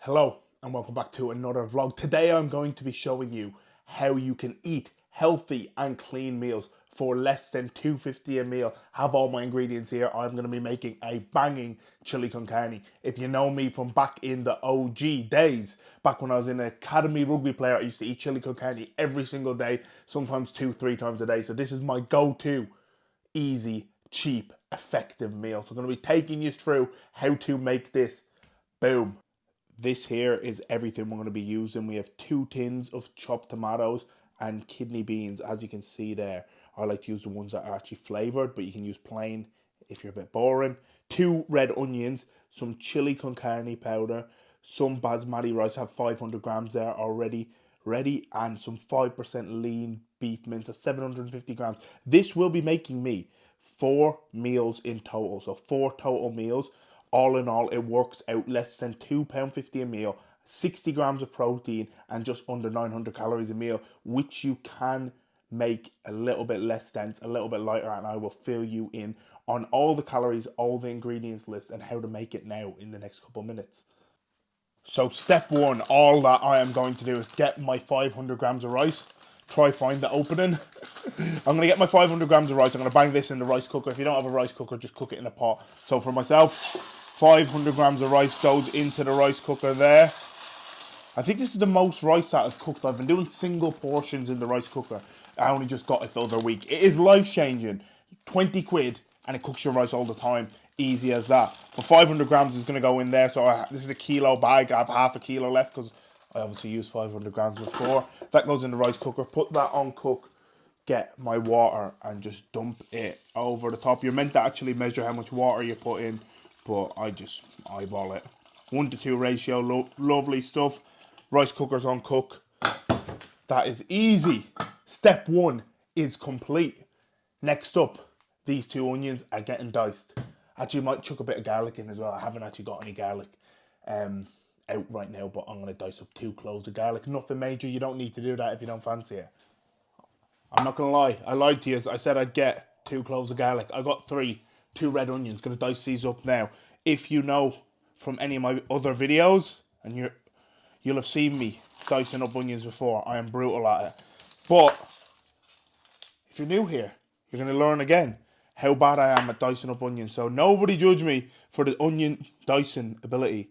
Hello and welcome back to another vlog. Today I'm going to be showing you how you can eat healthy and clean meals for less than $2.50 a meal. Have all my ingredients here. I'm going to be making a banging chili con carne. If you know me from back in the OG days, back when I was an academy rugby player, I used to eat chili con carne every single day, sometimes 2-3 times a day. So this is my go-to easy, cheap, effective meal. So I'm going to be taking you through how to make this. Boom. This here is everything we're going to be using. We have 2 tins of chopped tomatoes and kidney beans, as you can see there. I like to use the ones that are actually flavoured, but you can use plain if you're a bit boring. 2 red onions, some chili con carne powder, some basmati rice. I have 500 grams there already ready, and some 5% lean beef mince at 750 grams. This will be making me 4 meals in total, so 4 total meals. All in all, it works out less than £2.50 a meal, 60 grams of protein, and just under 900 calories a meal, which you can make a little bit less dense, a little bit lighter, and I will fill you in on all the calories, all the ingredients list, and how to make it now in the next couple of minutes. So step 1, all that I am going to do is get my 500 grams of rice. Try find the opening. I'm going to get my 500 grams of rice. I'm going to bang this in the rice cooker. If you don't have a rice cooker, just cook it in a pot. So for myself, 500 grams of rice goes into the rice cooker there. I think this is the most rice that I've cooked. I've been doing single portions in the rice cooker. I only just got it the other week. It is life-changing. 20 quid and it cooks your rice all the time. Easy as that. But 500 grams is going to go in there. So this is a kilo bag. I have half a kilo left because I obviously used 500 grams before. That goes in the rice cooker. Put that on cook. Get my water and just dump it over the top. You're meant to actually measure how much water you put in, but I just eyeball it. 1-to-2 ratio. Lovely stuff. Rice cooker's on cook. That is easy. Step 1 is complete. Next up, these 2 onions are getting diced. Actually, might chuck a bit of garlic in as well. I haven't actually got any garlic out right now, but I'm going to dice up 2 cloves of garlic. Nothing major. You don't need to do that if you don't fancy it. I'm not going to lie. I lied to you. I said I'd get 2 cloves of garlic. I got 3. 2 red onions. Going to dice these up now. If you know from any of my other videos, and you'll have seen me dicing up onions before. I am brutal at it. But if you're new here, you're going to learn again how bad I am at dicing up onions. So nobody judge me for the onion dicing ability.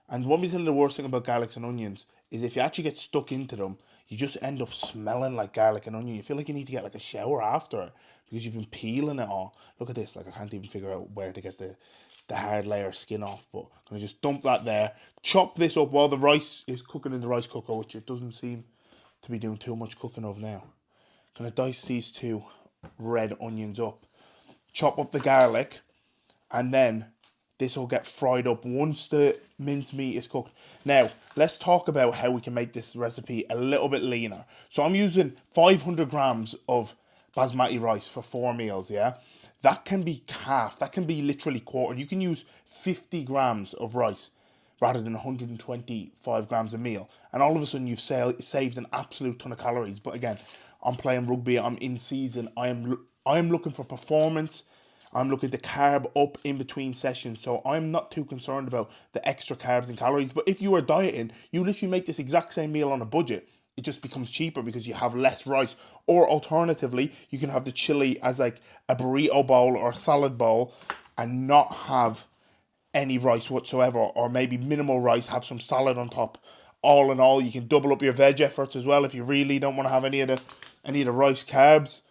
And what me tell you the worst thing about garlics and onions is if you actually get stuck into them, you just end up smelling like garlic and onion. You feel like you need to get like a shower after it because you've been peeling it all. Look at this, like I can't even figure out where to get the hard layer skin off, but I'm going to just dump that there. Chop this up while the rice is cooking in the rice cooker, which it doesn't seem to be doing too much cooking of now. I'm going to dice these 2 red onions up. Chop up the garlic, and then this will get fried up once the minced meat is cooked. Now, let's talk about how we can make this recipe a little bit leaner. So I'm using 500 grams of basmati rice for 4 meals, yeah? That can be half. That can be literally quarter. You can use 50 grams of rice rather than 125 grams a meal. And all of a sudden, you've saved an absolute ton of calories. But again, I'm playing rugby. I'm in season. I am looking for performance. I'm looking to carb up in between sessions, so I'm not too concerned about the extra carbs and calories. But if you are dieting, you literally make this exact same meal on a budget. It just becomes cheaper because you have less rice. Or alternatively, you can have the chili as like a burrito bowl or a salad bowl and not have any rice whatsoever, or maybe minimal rice, have some salad on top. All in all, you can double up your veg efforts as well if you really don't want to have any of the rice carbs.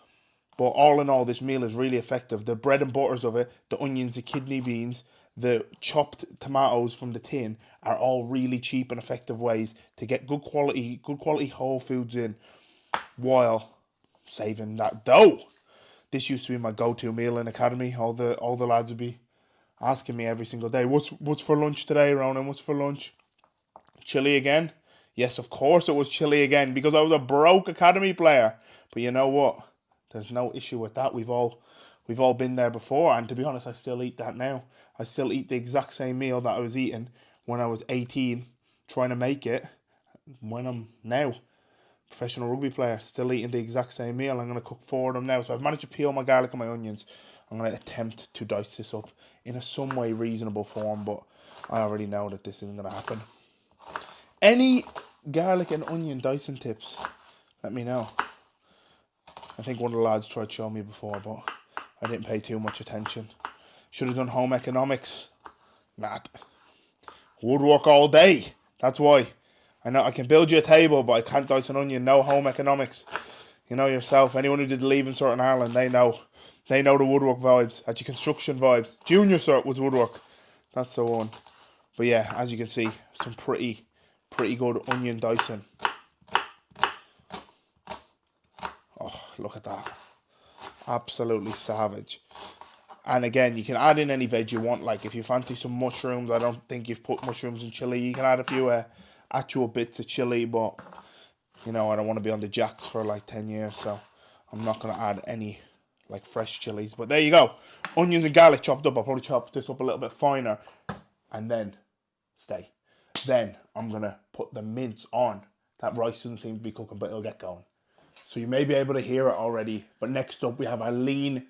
But all in all, this meal is really effective. The bread and butters of it, the onions, the kidney beans, the chopped tomatoes from the tin are all really cheap and effective ways to get good quality whole foods in while saving that dough. This used to be my go-to meal in academy. All the lads would be asking me every single day, what's for lunch today, Ronan? What's for lunch? Chili again? Yes, of course it was chili again because I was a broke academy player. But you know what? There's no issue with that. We've all been there before, and to be honest, I still eat that now. I still eat the exact same meal that I was eating when I was 18, trying to make it when I'm now professional rugby player, still eating the exact same meal. I'm going to cook 4 of them now. So I've managed to peel my garlic and my onions. I'm going to attempt to dice this up in a some way reasonable form, but I already know that this isn't going to happen. Any garlic and onion dicing tips, let me know. I think one of the lads tried to show me before, but I didn't pay too much attention. Should have done home economics. Matt. Woodwork all day. That's why. I know I can build you a table, but I can't dice an onion. No home economics. You know yourself. Anyone who did Leaving Cert in Ireland, they know. They know the woodwork vibes. Actually, construction vibes. Junior Cert was woodwork. That's the one. But yeah, as you can see, some pretty good onion dicing. Oh, look at that. Absolutely savage. And again, you can add in any veg you want. Like if you fancy some mushrooms, I don't think you've put mushrooms in chili. You can add a few actual bits of chili, but you know, I don't want to be on the jacks for like 10 years, so I'm not going to add any like fresh chilies. But there you go. Onions and garlic chopped up. I'll probably chop this up a little bit finer and then stay. Then I'm going to put the mince on. That rice doesn't seem to be cooking, but it'll get going. So you may be able to hear it already. But next up, we have a lean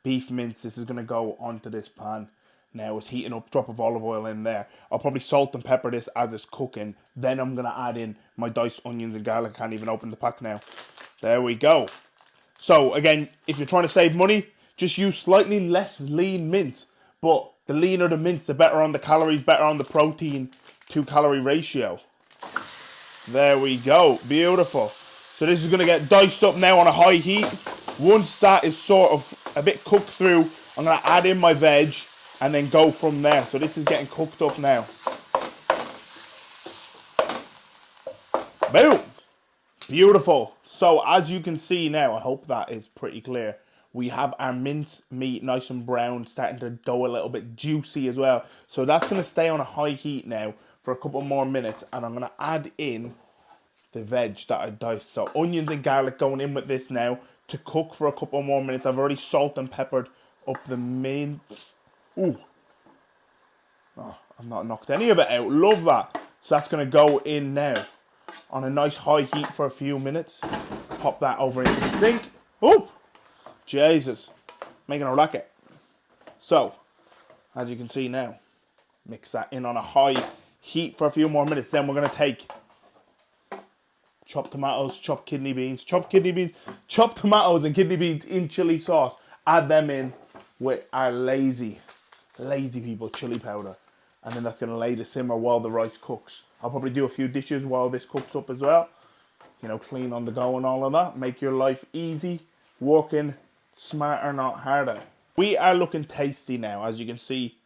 beef mince. This is going to go onto this pan. Now it's heating up, drop of olive oil in there. I'll probably salt and pepper this as it's cooking. Then I'm going to add in my diced onions and garlic. I can't even open the pack now. There we go. So again, if you're trying to save money, just use slightly less lean mince. But the leaner the mince, the better on the calories, better on the protein to calorie ratio. There we go. Beautiful. So this is going to get diced up now on a high heat. Once that is sort of a bit cooked through, I'm going to add in my veg and then go from there. So this is getting cooked up now. Boom. Beautiful. So as you can see now, I hope that is pretty clear. We have our mince meat nice and brown, starting to dough a little bit juicy as well. So that's going to stay on a high heat now for a couple more minutes. And I'm going to add in the veg that I diced. So onions and garlic going in with this now to cook for a couple more minutes. I've already salt and peppered up the mince. Ooh. Oh, I've not knocked any of it out. Love that. So that's going to go in now on a nice high heat for a few minutes. Pop that over into the sink. Oh, Jesus. Making a racket. So, as you can see now, mix that in on a high heat for a few more minutes. Then we're going to take chopped tomatoes, chopped kidney beans, chopped tomatoes and kidney beans in chili sauce. Add them in with our lazy people chili powder. And then that's going to lay to simmer while the rice cooks. I'll probably do a few dishes while this cooks up as well. You know, clean on the go and all of that. Make your life easy. Working smarter, not harder. We are looking tasty now. As you can see,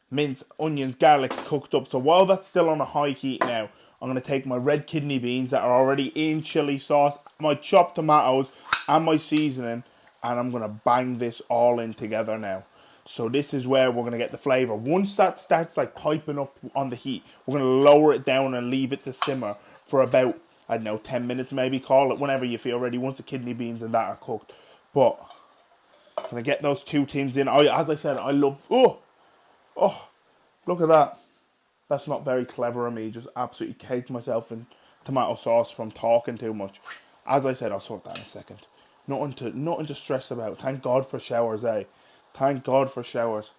mince, onions, garlic cooked up. So while that's still on a high heat now, I'm going to take my red kidney beans that are already in chili sauce, my chopped tomatoes and my seasoning, and I'm going to bang this all in together now. So this is where we're going to get the flavour. Once that starts like piping up on the heat, we're going to lower it down and leave it to simmer for about, I don't know, 10 minutes maybe. Call it whenever you feel ready, once the kidney beans and that are cooked. But I'm going to get those two tins in. As I said, I love... Oh, look at that. That's not very clever of me. Just absolutely caked myself in tomato sauce from talking too much. As I said, I'll sort that in a second. Nothing to stress about. Thank God for showers, eh? Thank God for showers.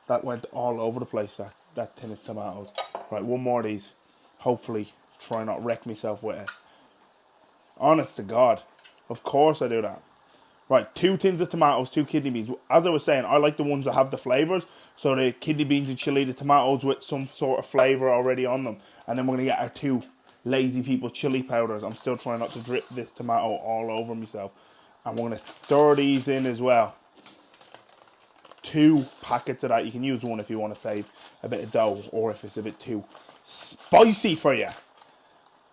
That went all over the place, that tin of tomatoes. Right, one more of these. Hopefully, try not wreck myself with it. Honest to God. Of course I do that. Right, 2 tins of tomatoes, 2 kidney beans. As I was saying, I like the ones that have the flavours. So the kidney beans and chili, the tomatoes with some sort of flavour already on them. And then we're going to get our 2 lazy people chili powders. I'm still trying not to drip this tomato all over myself. And we're going to stir these in as well. 2 packets of that. You can use one if you want to save a bit of dough or if it's a bit too spicy for you.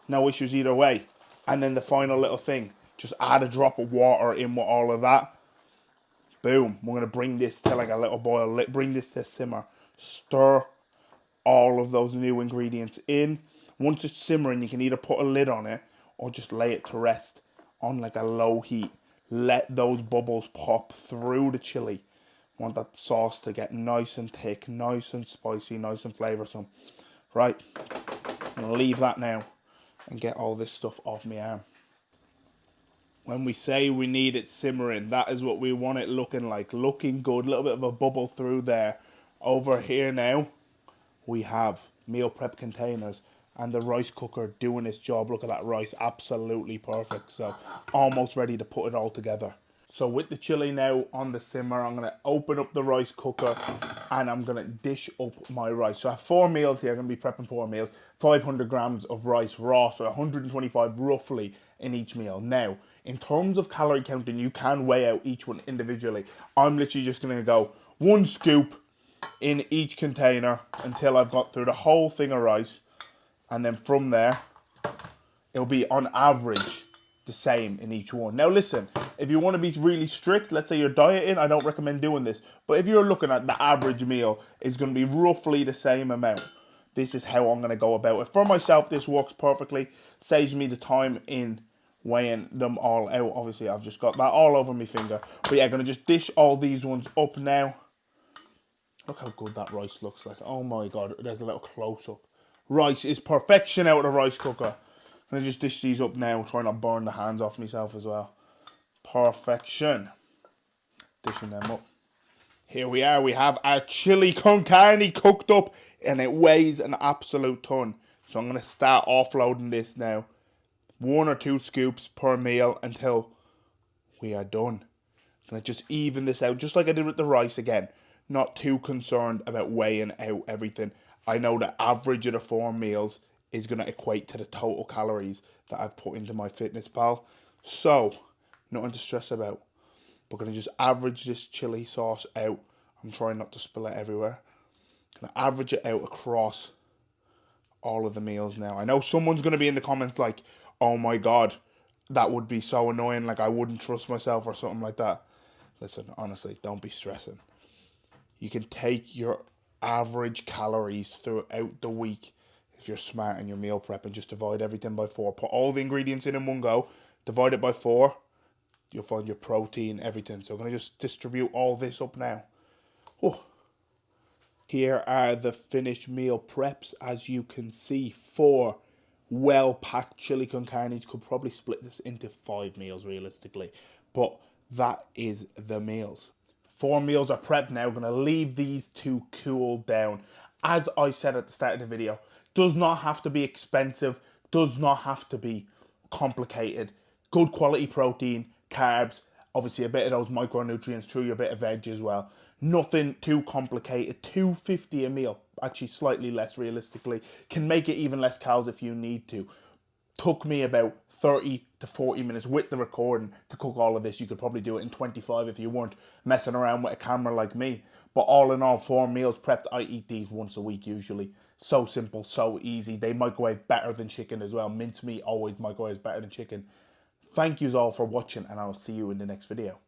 No issues either way. And then the final little thing, just add a drop of water in with all of that. Boom. We're going to bring this to like a little boil. Bring this to simmer. Stir all of those new ingredients in. Once it's simmering, you can either put a lid on it or just lay it to rest on like a low heat. Let those bubbles pop through the chili. Want that sauce to get nice and thick, nice and spicy, nice and flavoursome. Right, I'm going to leave that now and get all this stuff off my arm. When we say we need it simmering, that is what we want it looking like. Looking good, a little bit of a bubble through there. Over here now, we have meal prep containers. and the rice cooker doing its job. Look at that rice, absolutely perfect. So almost ready to put it all together. So with the chili now on the simmer, I'm going to open up the rice cooker and I'm going to dish up my rice. So I have 4 meals here. I'm going to be prepping 4 meals. 500 grams of rice raw, so 125 roughly in each meal. Now, in terms of calorie counting, you can weigh out each one individually. I'm literally just going to go 1 scoop in each container until I've got through the whole thing of rice. And then from there, it'll be on average the same in each one. Now listen, if you want to be really strict, let's say you're dieting, I don't recommend doing this. But if you're looking at the average meal, it's going to be roughly the same amount. This is how I'm going to go about it. For myself, this works perfectly. Saves me the time in weighing them all out. Obviously, I've just got that all over my finger. But yeah, I'm going to just dish all these ones up now. Look how good that rice looks like. Oh my God, there's a little close-up. Rice is perfection out of the rice cooker. I'm going to just dish these up now, try not to burn the hands off myself as well. Perfection. Dishing them up. Here we are, we have our chili con carne cooked up and it weighs an absolute ton. So I'm going to start offloading this now. 1 or 2 scoops per meal until we are done. I'm going to just even this out, just like I did with the rice again. Not too concerned about weighing out everything. I know the average of the 4 meals is going to equate to the total calories that I've put into my fitness pal. So, nothing to stress about. We're going to just average this chili sauce out. I'm trying not to spill it everywhere. Going to average it out across all of the meals now. I know someone's going to be in the comments like, oh my God, that would be so annoying. Like I wouldn't trust myself or something like that. Listen, honestly, don't be stressing. You can take your average calories throughout the week if you're smart in your meal prep and just divide everything by 4. Put all the ingredients in one go, divide it by 4. You'll find your protein, everything. So I'm going to just distribute all this up now. Oh. Here are the finished meal preps. As you can see, 4 well-packed chili con carnes. Could probably split this into 5 meals realistically. But that is the meals. 4 meals are prepped now. Going to leave these to cool down. As I said at the start of the video, does not have to be expensive. Does not have to be complicated. Good quality protein, carbs, obviously a bit of those micronutrients through your bit of veg as well. Nothing too complicated. $2.50 a meal, actually slightly less realistically. Can make it even less calories if you need to. Took me about 30 to 40 minutes with the recording to cook all of this. You could probably do it in 25 if you weren't messing around with a camera like me. But all in all, 4 meals prepped. I eat these once a week usually. So simple, so easy. They microwave better than chicken as well. Mince meat always microwaves better than chicken. Thank yous all for watching and I'll see you in the next video.